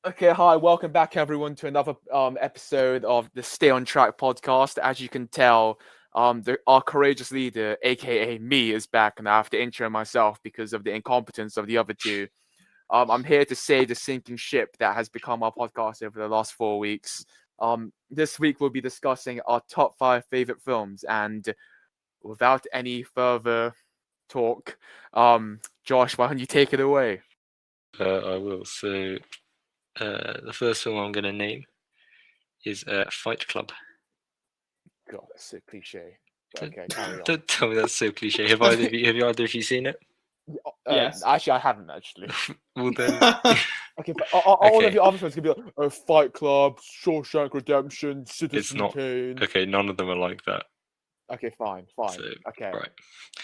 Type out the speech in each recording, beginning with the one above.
Okay, hi, welcome back everyone to another episode of the Stay on Track podcast. As you can tell, our courageous leader, aka me, is back, and I have to intro myself because of the incompetence of the other two. I'm here to save the sinking ship that has become our podcast over the last 4 weeks. This week we'll be discussing our top five favorite films, and without any further talk, Josh, why don't you take it away? I will. So, the first film I'm going to name is Fight Club. God, that's so cliche. Don't, Okay, carry on. don't tell me that's so cliche. Have either of you seen it? Yes. Actually, I haven't actually. Well then, Okay, but all Okay. of the other films could be like Fight Club, Shawshank Redemption, Citizen not. Kane. okay, none of them are like that. Okay, fine. So, Okay, right.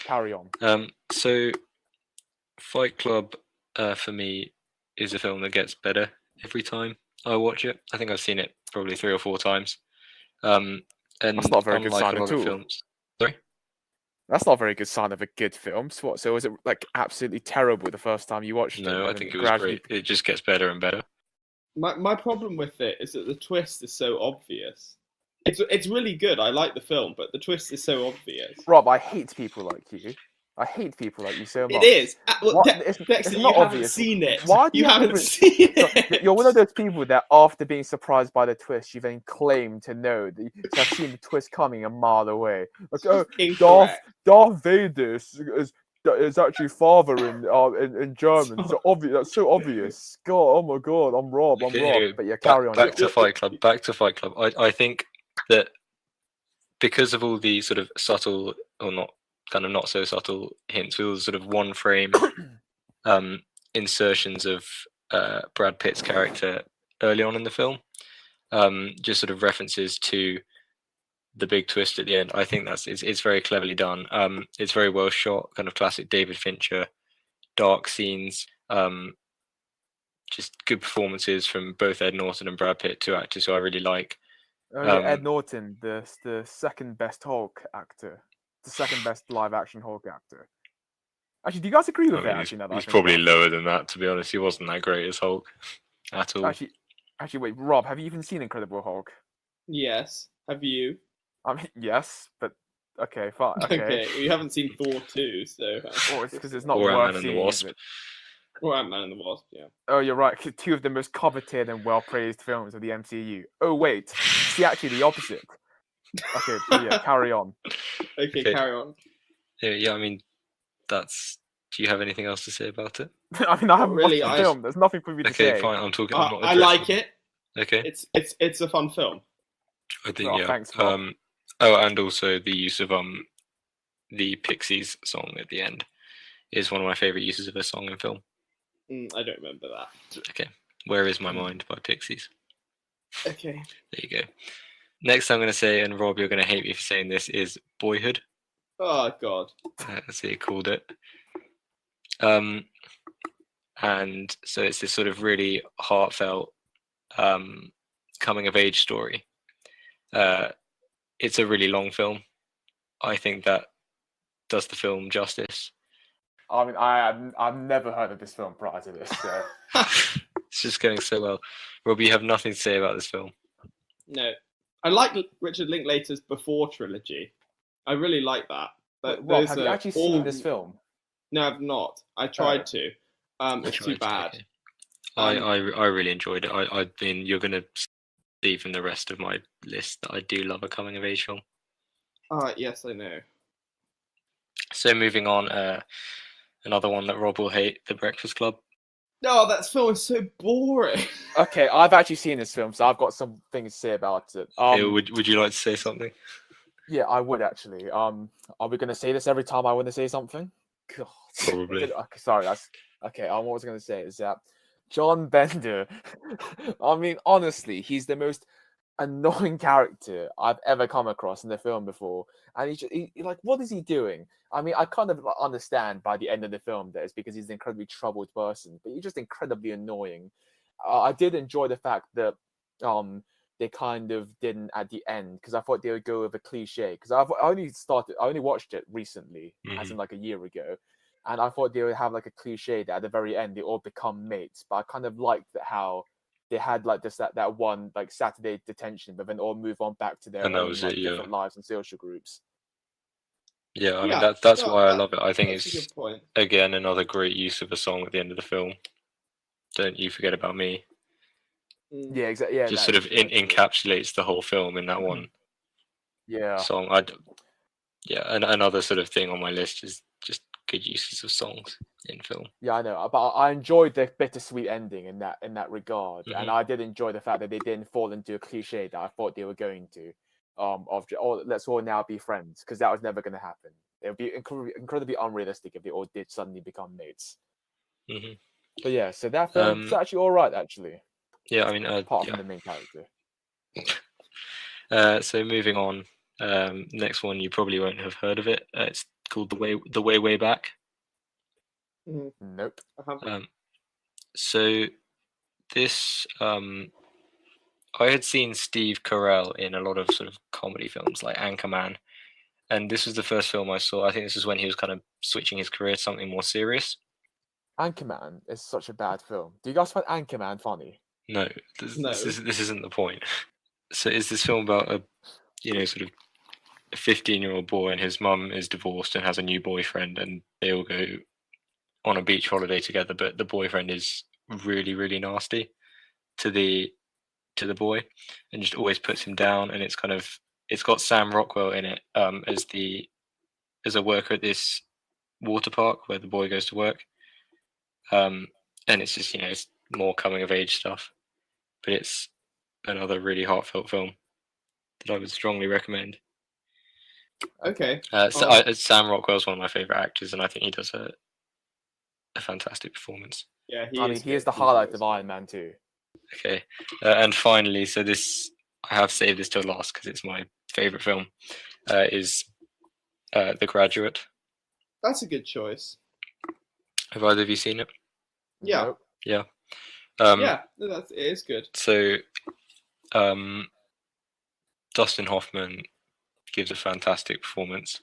carry on. So Fight Club, for me, is a film that gets better every time I watch it. I think I've seen it probably 3 or 4 times. And That's not a very good unlike sign a lot at of all. films, sorry. That's not a very good sign of a good film. So what? So was it like absolutely terrible the first time you watched it? No, I and think then it was gradually- great. It just gets better and better. My problem with it is that the twist is so obvious. It's really good. I like the film, but the twist is so obvious. Rob, I hate people like you. I hate people like you so much. It is. Well, What? Dexter, It's you not haven't obvious. seen it. Why do you you have to haven't bring- seen it? You're one of those people that, after being surprised by the twist, you then claim to know that you have seen the twist coming a mile away. Like, oh, Incorrect. Darth Vader is actually father in German. So obvious. That's so obvious. God, oh my God, I'm Rob. Okay, I'm Rob. anyway, But yeah, carry on. Back to Fight Club. I think that because of all the sort of subtle, or not so subtle hints, with all the sort of one frame insertions of Brad Pitt's character early on in the film, just sort of references to the big twist at the end. I think it's very cleverly done. It's very well shot, kind of classic David Fincher, dark scenes. Just good performances from both Ed Norton and Brad Pitt, two actors who I really like. Oh, yeah, Ed Norton, the second best Hulk actor, the second best live action Hulk actor. Actually, do you guys agree with I that? mean, Actually, now that I he's think probably about it? lower than that, to be honest. He wasn't that great as Hulk at all. Actually, wait, Rob, have you even seen Incredible Hulk? Yes. Have you? I mean, yes, but okay, fine. Okay. You haven't seen Thor 2, so. Or it's because it's not Or worth Ant-Man and the seeing. Wasp. Is it? Or Ant-Man and the Wasp, yeah. Oh, you're right. Two of the most coveted and well-praised films of the MCU. Oh wait, see, actually the opposite. Okay, but yeah, carry on. Okay, Okay. carry on. Yeah, I mean, that's. Do you have anything else to say about it? I mean, I haven't really, watched the film. There's nothing for me to Okay, say. fine. I'm talking. I'm not I like addressing- it. Okay, It's a fun film. I think Oh, yeah. thanks, Rob. Oh, and also the use of the Pixies song at the end is one of my favorite uses of a song in film. I don't remember that. Okay, Where Is My Mind by Pixies. Okay. There you go. Next, I'm going to say, and Rob, you're going to hate me for saying this, is Boyhood. Oh God. As he called it. And so it's this sort of really heartfelt coming of age story. It's a really long film. I think that does the film justice. I mean, I've never heard of this film prior to this. So. It's just going so well. Rob, you have nothing to say about this film. No, I like Richard Linklater's Before trilogy. I really like that. But Rob, those have you are actually all- seen this film? No, I've not. I tried to. I It's too tried to, bad. okay. I really enjoyed it. I mean, you're going to see from the rest of my list that I do love a coming of age film. Yes, I know. So moving on, another one that Rob will hate, The Breakfast Club. No, that film is so boring. Okay, I've actually seen this film, so I've got some things to say about it. Yeah, would you like to say something? Yeah, I would actually. Are we going to say this every time I want to say something? God. Probably. Okay, sorry, that's okay. What I was going to say is that John Bender. I mean, honestly, he's the most annoying character I've ever come across in the film before. And he like, what is he doing? I mean, I kind of understand by the end of the film that it's because he's an incredibly troubled person, but he's just incredibly annoying. I did enjoy the fact that they kind of didn't at the end, because I thought they would go with a cliche. Because I only watched it recently, as in like a year ago, and I thought they would have like a cliche that at the very end they all become mates. But I kind of liked how they had like just that one like Saturday detention, but then all move on back to their And that own was like it, yeah. different lives and social groups. Yeah, I mean Yeah, that's no, why I love it. I think That's a it's good point. again another great use of a song at the end of the film. Don't you forget about me? Mm. Yeah, exactly. Yeah, Just that sort is of true, actually. encapsulates the whole film in that one Yeah. song. Yeah, and another sort of thing on my list is just good uses of songs in film. Yeah, I know, but I enjoyed the bittersweet ending in that regard, and Mhm. I did enjoy the fact that they didn't fall into a cliche that I thought they were going to, oh, let's all now be friends, because that was never going to happen. It would be incredibly unrealistic if they all did suddenly become mates. Mhm. But yeah, so that film's actually all right, actually, Yeah, I mean, apart yeah. from the main character. So moving on, next one you probably won't have heard of it. It's called The Way Back. Nope. So this I had seen Steve Carell in a lot of sort of comedy films like Anchorman, and this was the first film I saw. I think this is when he was kind of switching his career to something more serious. Anchorman is such a bad film. Do you guys find Anchorman funny? No, No. this isn't the point. So it's this film about a sort of a 15-year-old boy, and his mum is divorced and has a new boyfriend, and they all go on a beach holiday together, but the boyfriend is really, really nasty to the boy and just always puts him down. And it's got Sam Rockwell in it as a worker at this water park where the boy goes to work. And it's just it's more coming of age stuff, but it's another really heartfelt film that I would strongly recommend. Okay. Sam Rockwell's one of my favorite actors, and I think he does a fantastic performance. Yeah, I mean, he is the highlight of Iron Man 2. Okay, and finally, so I have saved this till last because it's my favorite film. Is The Graduate. That's a good choice. Have either of you seen it? Yeah. Nope. Yeah. Yeah, it is good. So, Dustin Hoffman gives a fantastic performance.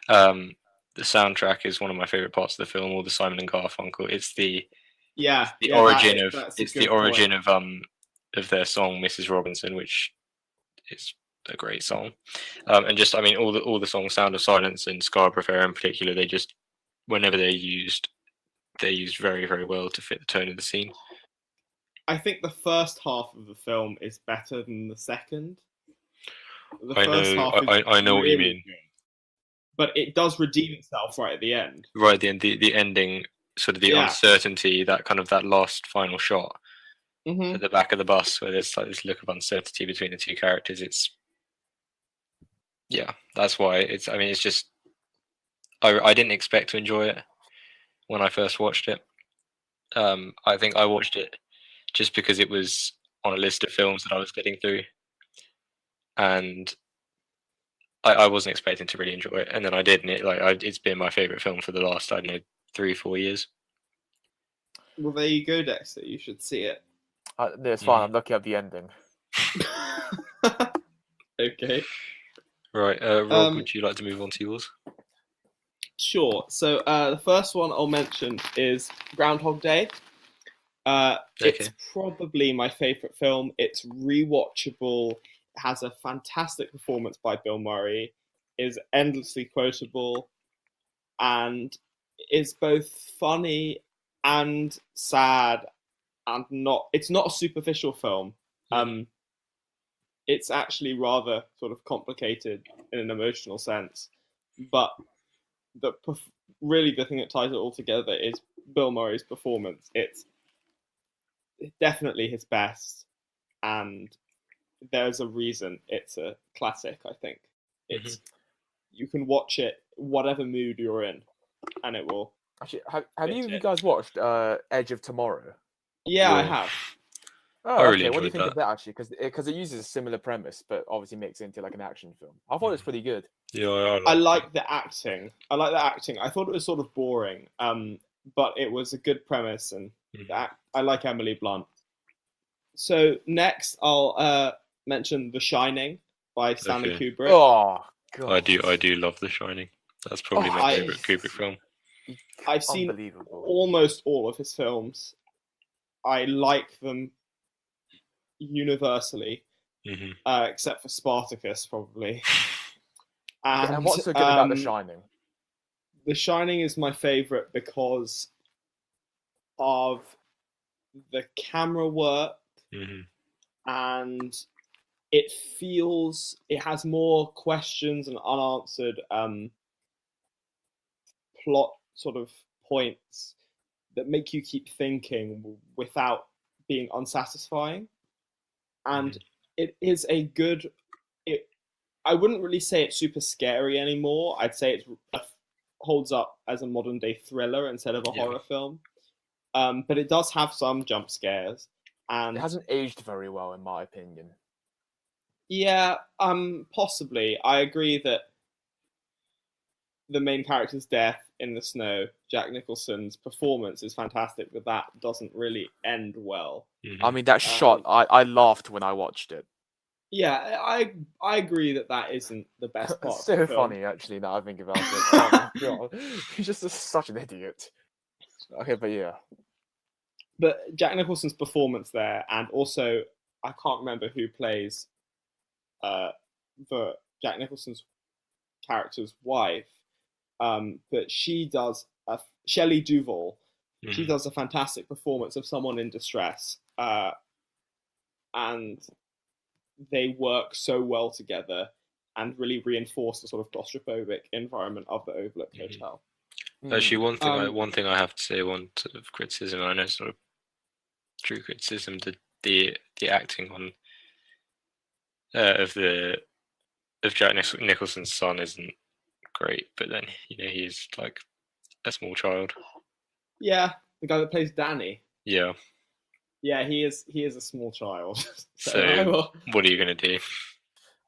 The soundtrack is one of my favorite parts of the film. All the Simon and Garfunkel. It's the origin of their song Mrs. Robinson, which is a great song. And just I mean all the songs, Sound of Silence and Scarborough Fair in particular, they just whenever they're used very, very well to fit the tone of the scene. I think the first half of the film is better than the second. I know what you mean. Good, but it does redeem itself right at the end. Right at the end, the ending, sort of the uncertainty, that last final shot at the back of the bus where there's like this look of uncertainty between the two characters. That's why it's just I didn't expect to enjoy it when I first watched it. I think I watched it just because it was on a list of films that I was getting through, and I wasn't expecting to really enjoy it, and then I did, and it's been my favorite film for the last 3-4 years. Well, there you go, Dexter. You should see it. It's fine. I'm looking at the ending. Okay. Right, Rob, would you like to move on to yours? Sure. So the first one I'll mention is Groundhog Day. It's probably my favorite film. It's rewatchable. It has a fantastic performance by Bill Murray. Is endlessly quotable, and is both funny and sad, and it's not a superficial film. It's actually rather sort of complicated in an emotional sense, but really the thing that ties it all together is Bill Murray's performance. It's definitely his best, and there's a reason it's a classic. I think you can watch it whatever mood you're in, and it will. Actually, have any of you guys watched Edge of Tomorrow? Yeah, I have. Oh, I really okay. What do you think enjoyed of that actually? Because it uses a similar premise, but obviously makes it into like an action film. I thought it was pretty good. Yeah, I like the acting. I thought it was sort of boring, but it was a good premise, and I like Emily Blunt. So next, I'll mention The Shining by Stanley Kubrick. Oh God, I do love The Shining. That's probably my favorite Kubrick film. I've seen almost all of his films. I like them universally, Hmm. except for Spartacus, probably. And what's so good about The Shining? The Shining is my favorite because of the camera work, Hmm. and it has more questions and unanswered plot sort of points that make you keep thinking without being unsatisfying. And it is a good. I wouldn't really say it's super scary anymore. I'd say it holds up as a modern day thriller instead of a horror film. But it does have some jump scares, and It hasn't aged very well, in my opinion. yeah, possibly. I agree that the main character's death in the snow, Jack Nicholson's performance is fantastic, but that doesn't really end well. I mean, that shot, I laughed when I watched it. Yeah, I agree that isn't the best part. It's so of the film. funny, actually, now I think about it. Oh my god, he's just such an idiot. Okay, but yeah. But Jack Nicholson's performance there, and also I can't remember who plays the Jack Nicholson's character's wife, but she does Shelley Duvall. She does a fantastic performance of someone in distress, and they work so well together and really reinforce the sort of claustrophobic environment of the Overlook Hotel. Actually, one thing I have to say, one sort of criticism, I know it's not a true criticism, the acting on of Jack Nicholson's son isn't great, but then he's like a small child. Yeah, the guy that plays Danny. Yeah. Yeah, he is a small child. So what are you gonna do?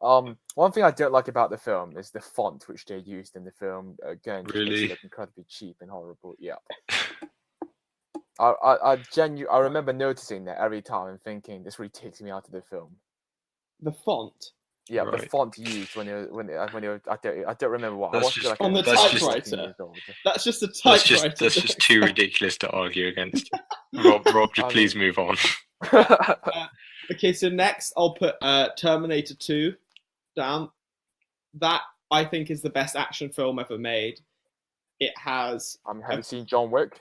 One thing I don't like about the film is the font which they used in the film. Again, just makes Really? it look incredibly cheap and horrible. Yeah. I remember noticing that every time and thinking this really takes me out of the film. The font. Yeah, the Right. font used when you I don't remember what. That's I watched just- it like on the that's just typewriter. 16 years old. That's just a That's typewriter. just too ridiculous to argue against. Rob, please move on. Okay, so next I'll put Terminator 2 down. That I think is the best action film ever made. It has. Have you seen John Wick?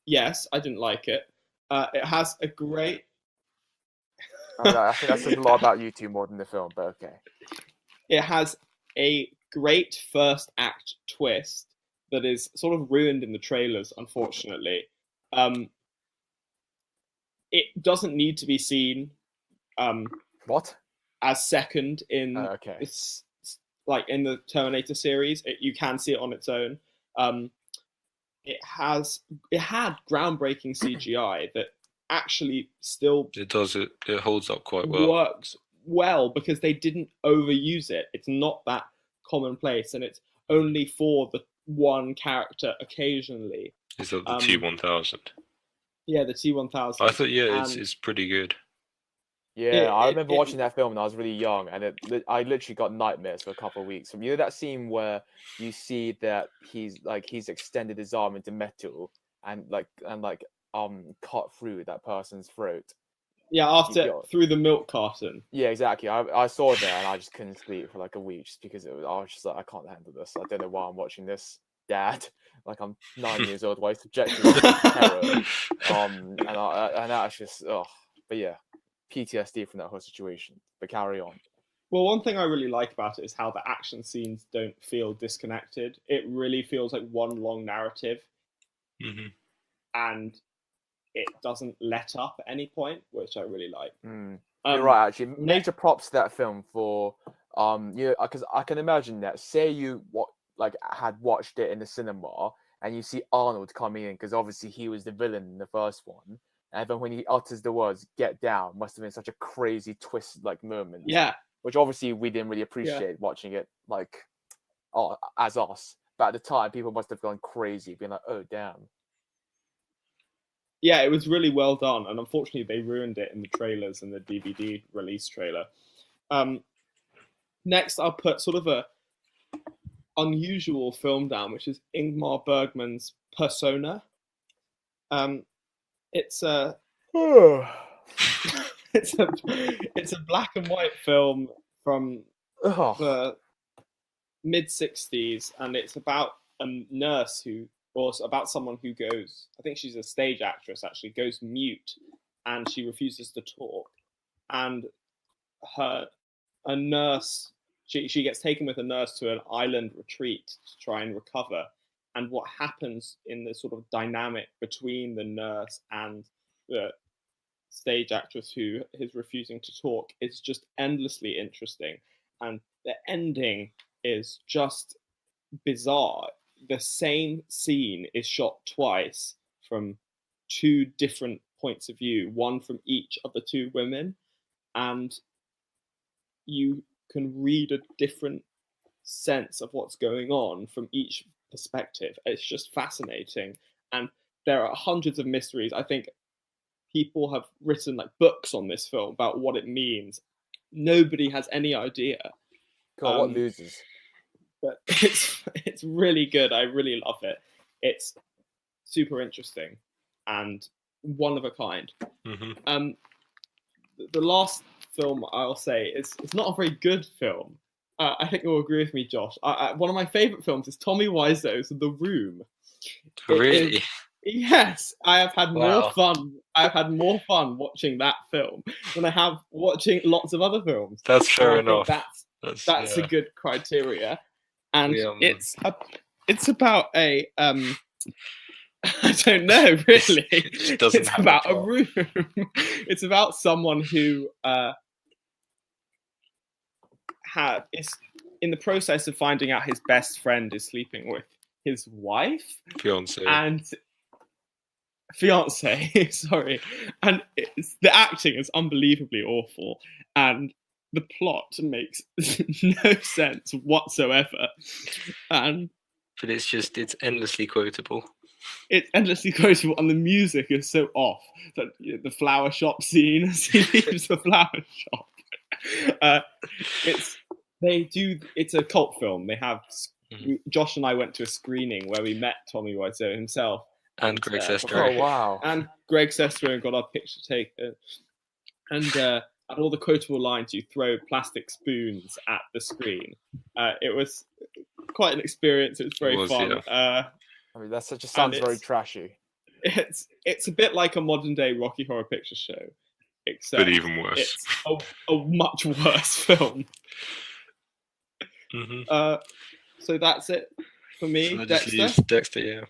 Yes, I didn't like it. It has a great. I think that says a lot about you two more than the film, but okay. It has a great first act twist that is sort of ruined in the trailers, unfortunately. It doesn't need to be seen What? as second in Okay. it's like in the Terminator series. You can see it on its own. It had groundbreaking CGI that actually still It does. It holds up quite well. works well because they didn't overuse it. It's not that commonplace, and it's only for the one character occasionally. Is that the T-1000? Yeah, the T-1000. I thought it's pretty good. Yeah, I remember watching that film when I was really young, and I literally got nightmares for a couple of weeks. From that scene where you see that he's extended his arm into metal and cut through that person's throat. Yeah, through the milk carton. Yeah, exactly. I saw that and I just couldn't sleep for like a week just because I was just like, I can't handle this. I don't know why I'm watching this, Dad. Like I'm 9 years old, why subjected to terror. And that's just but yeah. PTSD from that whole situation, but carry on. Well, one thing I really like about it is how the action scenes don't feel disconnected. It really feels like one long narrative, and it doesn't let up at any point, which I really like. You're right, actually. Major props to that film for because I can imagine that. Say you had watched it in the cinema and you see Arnold coming in because obviously he was the villain in the first one. And then when he utters the words "get down," must have been such a crazy twist moment. Yeah. Which obviously we didn't really appreciate watching it as us. But at the time, people must have gone crazy, being like, "Oh, damn." Yeah, it was really well done, and unfortunately, they ruined it in the trailers and the DVD release trailer. Next, I'll put sort of a unusual film down, which is Ingmar Bergman's Persona. It's it's a black and white film from Oh, the mid 60s, and it's about a nurse who, or about someone who goes, I think she's a stage actress actually, goes mute, and she refuses to talk, and a nurse, she gets taken with a nurse to an island retreat to try and recover. And what happens in the sort of dynamic between the nurse and the stage actress who is refusing to talk is just endlessly interesting. And the ending is just bizarre. The same scene is shot twice from two different points of view, one from each of the two women, and you can read a different sense of what's going on from each perspective. It's just fascinating, and there are hundreds of mysteries. I think people have written like books on this film about what it means. Nobody has any idea. God, what losers? But it's really good. I really love it. It's super interesting and one of a kind. Mm-hmm. The last film I'll say is it's not a very good film. I think you'll agree with me, Josh. One of my favourite films is Tommy Wiseau's The Room. Really? Yes, I have had more Wow. fun. I've had more fun watching that film than I have watching lots of other films. That's fair And I think enough. That's a good criteria, and We, it's about a I don't know really. It doesn't It's have a about a plot. room. It's about someone who is in the process of finding out his best friend is sleeping with his wife Fiance. and fiance. Sorry, and the acting is unbelievably awful, and the plot makes no sense whatsoever, and But it's endlessly quotable. it's endlessly quotable, and the music is so off. That the flower shop scene as he leaves the flower shop. It's a cult film. They have Josh and I went to a screening where we met Tommy Wiseau himself And Greg Sestero. Oh wow! and Greg Sestero, and got our picture taken. And all the quotable lines, you throw plastic spoons at the screen. It was quite an experience. It was very fun. Yeah. I mean, that just sounds very trashy. It's a bit like a modern day Rocky Horror Picture Show, except But even worse. It's a much worse film. Mm-hmm. So that's it for me. So Dexter. Dexter, yeah.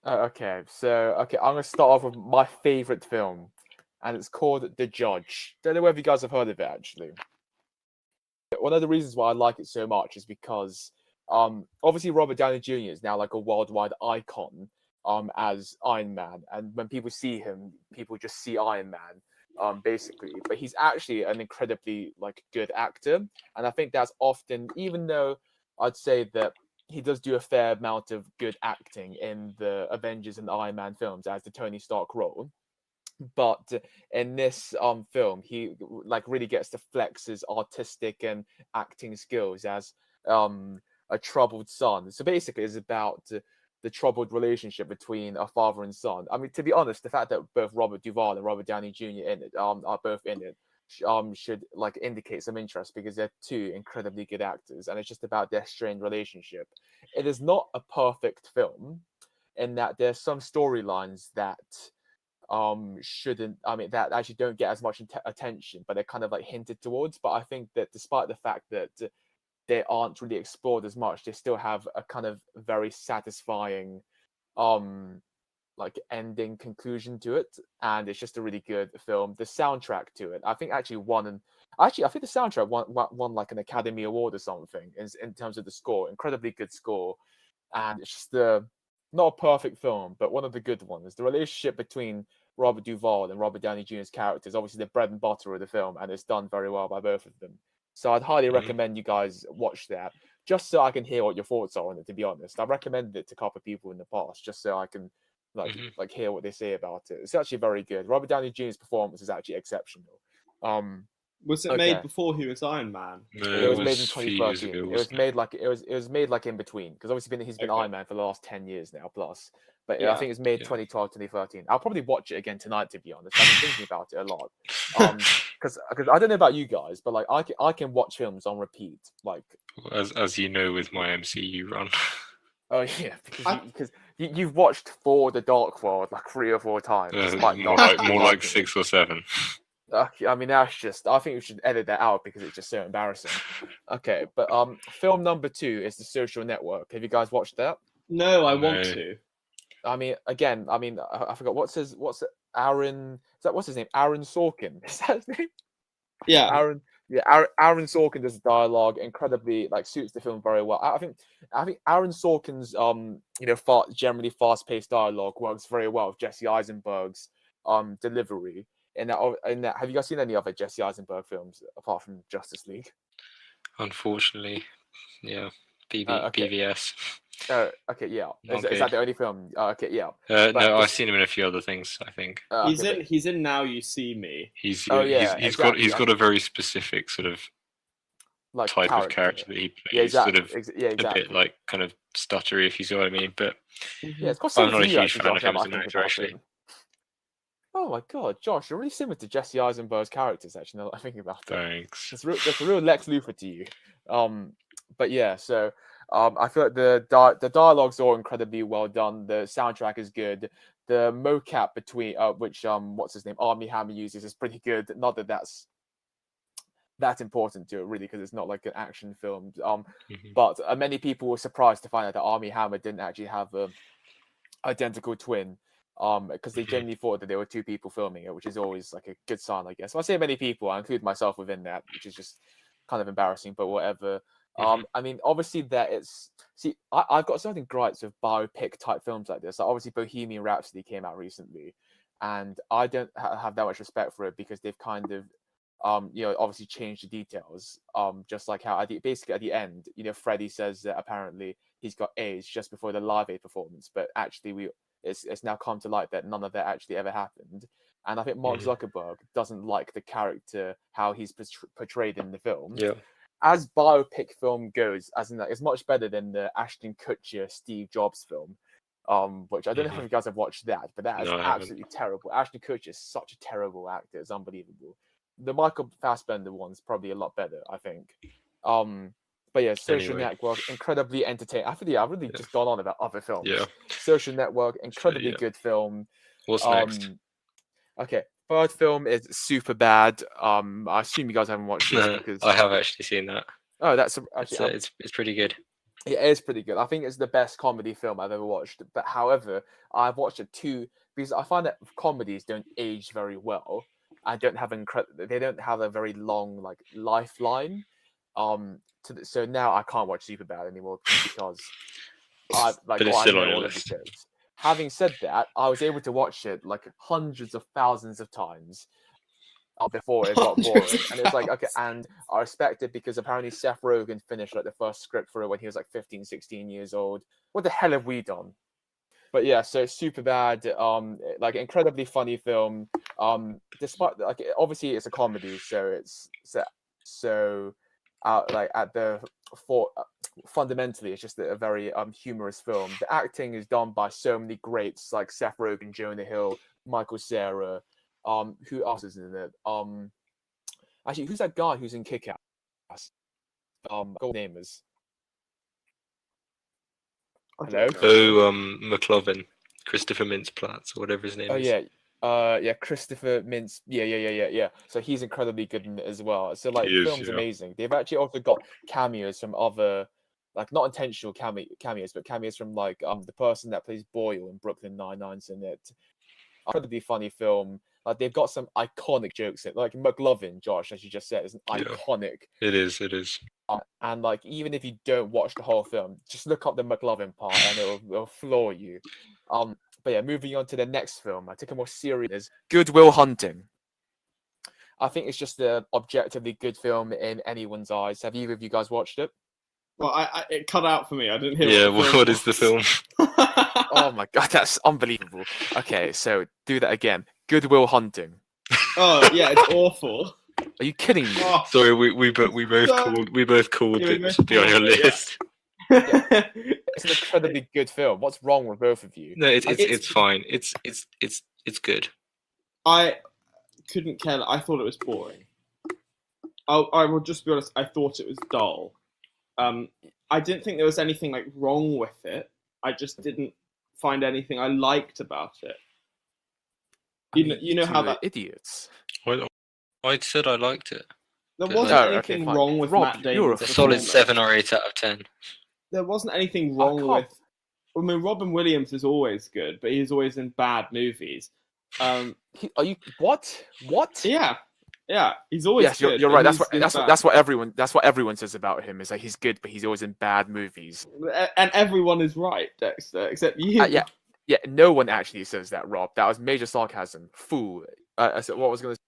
Okay, I'm gonna start off with my favorite film, and it's called The Judge. Don't know whether you guys have heard of it actually. One of the reasons why I like it so much is because obviously Robert Downey Jr. is now like a worldwide icon as Iron Man, and when people see him, people just see Iron Man basically. But he's actually an incredibly like good actor, and I think that's often, even though I'd say that he does do a fair amount of good acting in the Avengers and the Iron Man films as the Tony Stark role. But in this film, he like really gets to flex his artistic and acting skills as a troubled son. So basically, it's about the troubled relationship between a father and son. I mean, to be honest, the fact that both Robert Duvall and Robert Downey Jr. in it are both in it should like indicate some interest, because they're two incredibly good actors, and it's just about their strained relationship. It is not a perfect film in that there's some storylines that shouldn't, I mean, that actually don't get as much attention, but they're kind of like hinted towards. But I think that despite the fact that they aren't really explored as much, they still have a kind of very satisfying like ending conclusion to it, and it's just a really good film. The soundtrack to it, I think, actually I think the soundtrack won like an Academy Award or something in terms of the score. Incredibly good score, and it's just not a perfect film, but one of the good ones. The relationship between Robert Duvall and Robert Downey Jr.'s characters, obviously the bread and butter of the film, and it's done very well by both of them. So I'd highly recommend you guys watch that, just so I can hear what your thoughts are on it. To be honest, I've recommended it to a couple of people in the past, just so I can like hear what they say about it. It's actually very good. Robert Downey Jr.'s performance is actually exceptional. Was it made before he was Iron Man? No, it was made in a few years 2013. ago, It was made like in between, because obviously he's been Iron Man for the last 10 years now plus. But Yeah. I think it's made Yeah. 2012, 2013. I'll probably watch it again tonight, to be honest. I've been thinking about it a lot. Because I don't know about you guys, but like I can watch films on repeat. Like, As you know, with my MCU run. oh yeah, because you've watched For the Dark World like 3 or 4 times, despite more not like more like liking it. 6 or 7. I mean, that's just. I think we should edit that out because it's just so embarrassing. Okay, but film number 2 is The Social Network. Have you guys watched that? No, I want No. to. I mean, again, I forgot what's Aaron. What's his name? Aaron Sorkin. Is that his name? Yeah. Aaron. Yeah, Aaron Sorkin does dialogue incredibly, like, suits the film very well. I think Aaron Sorkin's generally fast-paced dialogue works very well with Jesse Eisenberg's delivery. Have you guys seen any other Jesse Eisenberg films apart from Justice League? Unfortunately, yeah. Okay. BVS. Okay, yeah. Not Is that good. the only film? Okay, yeah. No, I've this- seen him in a few other things. I think He's in Now You See Me. he's Oh, yeah, he's exactly. got a very specific sort of like type of character that he plays. Yeah, exactly. Sort of exactly. a bit like kind of stuttery, if you see what I mean. But Yeah, it's got I'm similar not a to you, huge actually, fan of Josh, him now as that I an think actor, about actually. it. Oh my god, Josh, you're really similar to Jesse Eisenberg's characters, actually, now that I think about it. Thanks. That's a real Lex Luthor to you. But yeah, so I feel like the dialogue's all incredibly well done. The soundtrack is good. The mocap between which what's his name, Army Hammer uses is pretty good. Not that that's important to it really, because it's not like an action film. Mhm. But many people were surprised to find out that Army Hammer didn't actually have a identical twin. Because they Mhm. genuinely thought that there were 2 people filming it, which is always like a good sign, I guess. When I say many people, I include myself within that, which is just kind of embarrassing, but whatever. Mhm. I mean, obviously I've got certain gripes with biopic type films like this. Like, obviously, Bohemian Rhapsody came out recently, and I don't have that much respect for it because they've kind of, obviously changed the details. Just like how basically at the end, Freddie says that apparently he's got AIDS just before the Live Aid performance, but actually it's now come to light that none of that actually ever happened. And I think Mark Zuckerberg doesn't like the character, how he's portrayed in the film. Yeah. As biopic film goes, as in that, it's much better than the Ashton Kutcher Steve Jobs film, which I don't know if you guys have watched that, but that is No, I haven't. absolutely terrible. Ashton Kutcher is such a terrible actor; it's unbelievable. The Michael Fassbender one's probably a lot better, I think. But yeah, Social Anyway. Network, incredibly entertaining. I've really just gone on about other films. Yeah. Social Network, incredibly yeah. good film. What's next? Okay, third film is Superbad. I assume you guys haven't watched this No, because I have actually seen that. oh, that's actually It's pretty good. it is pretty good. I think it's the best comedy film I've ever watched. But however, I've watched it too because I find that comedies don't age very well. I don't have they don't have a very long like lifeline. So now I can't watch Superbad anymore because I But it's still on your all of the list. jokes. Having said that, I was able to watch it like hundreds of thousands of times before it got boring. And it's like, okay, and I respect it because apparently Seth Rogen finished like the first script for it when he was like 15, 16 years old. What the hell have we done? But yeah, so Superbad, like incredibly funny film. Despite like obviously it's a comedy, so it's like at the fundamentally it's just a very humorous film. The acting is done by so many greats like Seth Rogen, Jonah Hill, Michael Cera. Who else is in it? Actually, who's that guy who's in Kick-Ass? What name is? Hello. Oh, McLovin, Christopher Mintz-Platz, or whatever his name Oh is. yeah, Christopher Mintz. Yeah. So he's incredibly good in it as well. So like, He the is, film's yeah. amazing. They've actually also got cameos from other, like not intentional cameos, but cameos from like the person that plays Boyle in Brooklyn Nine-Nine's in it. Incredibly funny film. Like they've got some iconic jokes in it. Like McLovin, Josh, as you just said, is an Yeah. iconic. It is. And like even if you don't watch the whole film, just look up the McLovin part and it'll floor you. But yeah, moving on to the next film, I take a more serious Good Will Hunting. I think it's just an objectively good film in anyone's eyes. Have either of you guys watched it? Well, it cut out for me. I didn't hear. Yeah. What the film What is the was. film? Oh my god, that's unbelievable. Okay, so do that again. Good Will Hunting. Oh yeah, it's awful. Are you kidding me? Oh. Sorry, we both No. called Yeah, we it both to be on your called it, yeah. list. It's an incredibly good film. What's wrong with both of you? No, it's It's- fine. It's good. I couldn't care. I thought it was boring. I will just be honest. I thought it was dull. I didn't think there was anything like wrong with it. I just didn't find anything I liked about it. You know how two that idiots. Well, I said I liked it. there But, wasn't like- Oh, okay, anything fine. wrong with Rob, Matt you're a Damon's A That's solid performance. 7 or 8 out of 10. There wasn't anything I wrong can't- with. I mean, Robin Williams is always good, but he's always in bad movies. Are you what? What? Yeah, he's always Yes, good. you're but right. he's bad. That's what everyone says about him. Is like he's good, but he's always in bad movies. And everyone is right, Dexter, except you. Yeah. No one actually says that, Rob. That was major sarcasm. Fool. So what was going to.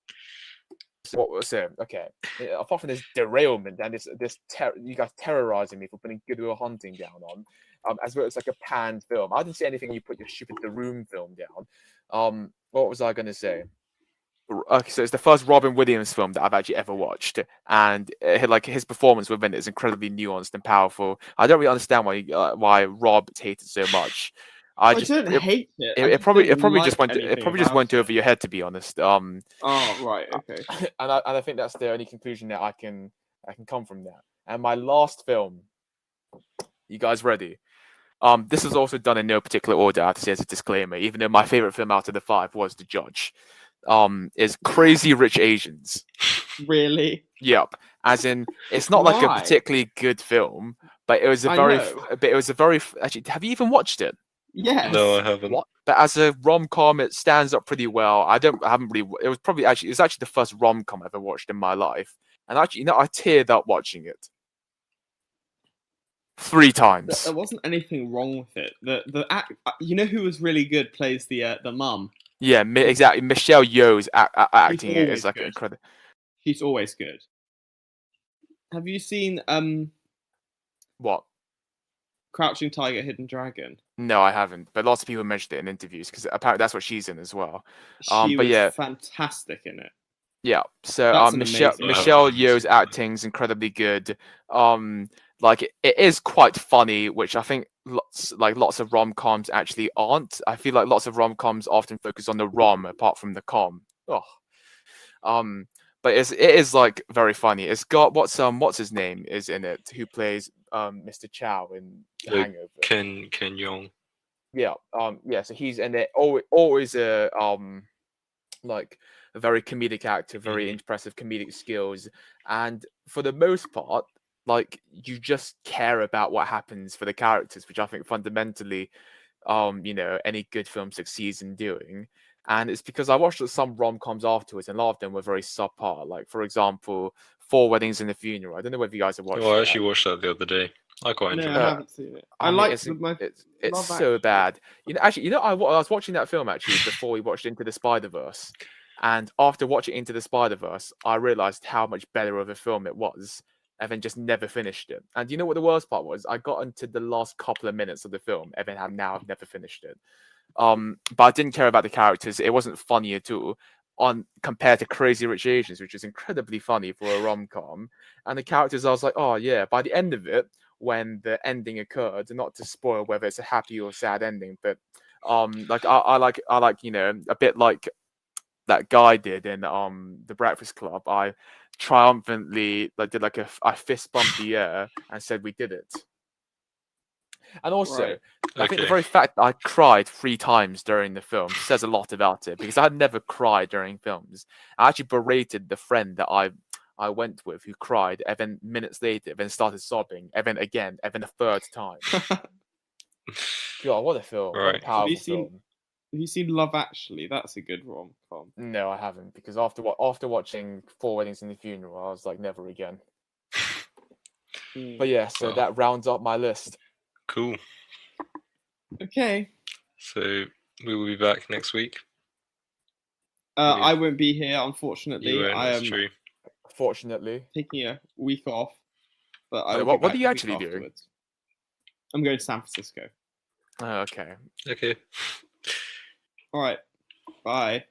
What was it? Okay. Apart from this derailment and you guys terrorizing me for putting Good Will Hunting down on, as well as like a panned film. I didn't say anything. You put your stupid The Room film down. What was I going to say? Okay, so it's the first Robin Williams film that I've actually ever watched, and like his performance within it is incredibly nuanced and powerful. I don't really understand why Rob hated so much. I don't hate it. I It probably didn't just like went anything just went about over your head, to be honest. Oh, right, okay. And I think that's the only conclusion that I can come from that. And my last film, you guys ready? This was also done in no particular order. I have to say as a disclaimer, even though my favorite film out of the 5 was The Judge. Is Crazy Rich Asians. Really? Yep. As in, it's not like a Why? particularly good film, but it was a I very, know. but it was a very. Actually, have you even watched it? Yes. No, I haven't. What? But as a rom-com, it stands up pretty well. I haven't really. It was actually the first rom-com I ever watched in my life, and actually, I teared up watching it 3 times. There wasn't anything wrong with it. The act, you know who was really good plays the mum. Yeah, exactly. Michelle Yeoh's acting it always is like good. incredible. She's always good. Have you seen What? Crouching Tiger, Hidden Dragon? No, I haven't. But lots of people mentioned it in interviews because apparently that's what she's in as well. She but was yeah. fantastic in it. Yeah. So That's an Michelle amazing Michelle performance. Yeoh's acting is incredibly good. Like it is quite funny, which I think lots of rom-coms actually aren't. I feel like lots of rom-coms often focus on the rom apart from the com. Oh. But it is like very funny. It's got what's his name is in it, who plays Mr. Chow in The Luke Hangover. Ken Jeong. Yeah. So he's in it. Always a like a very comedic actor, very impressive comedic skills, and for the most part, like you just care about what happens for the characters, which I think fundamentally, any good film succeeds in doing. And it's because I watched some rom-coms afterwards, and a lot of them were very subpar. Like, for example, 4 Weddings and a Funeral. I don't know whether you guys have watched Oh, I that. actually watched that the other day. I quite No, enjoyed I it. haven't seen it. I I mean, like it's my it's Love so Actually. bad. I was watching that film actually before we watched Into the Spider-Verse, and after watching Into the Spider-Verse, I realized how much better of a film it was, and then just never finished it. And you know what the worst part was? I got into the last couple of minutes of the film, and then I've never finished it. But I didn't care about the characters. It wasn't funny at all. Compared to Crazy Rich Asians, which is incredibly funny for a rom-com, and the characters, I was like, oh yeah. By the end of it, when the ending occurred, not to spoil whether it's a happy or sad ending, but like I like a bit like that guy did in The Breakfast Club. I triumphantly did I fist bumped the air and said we did it. And also, Right. I think the Okay. very fact that I cried 3 times during the film says a lot about it, because I had never cried during films. I actually berated the friend that I went with who cried, and then minutes later, then started sobbing, and then again, and then a 3rd time. God, what a film! What a Right. powerful seen- film. Have you seen Love Actually? That's a good rom-com. No, I haven't, because after watching 4 Weddings and a Funeral, I was like, never again. But yeah, so Well. that rounds up my list. Cool. Okay. So we will be back next week. I won't be here, unfortunately. You won't, I that's am true. Fortunately, taking a week off. But I Wait, will what be are back you the week actually doing? afterwards. I'm going to San Francisco. okay. Okay. All right. Bye.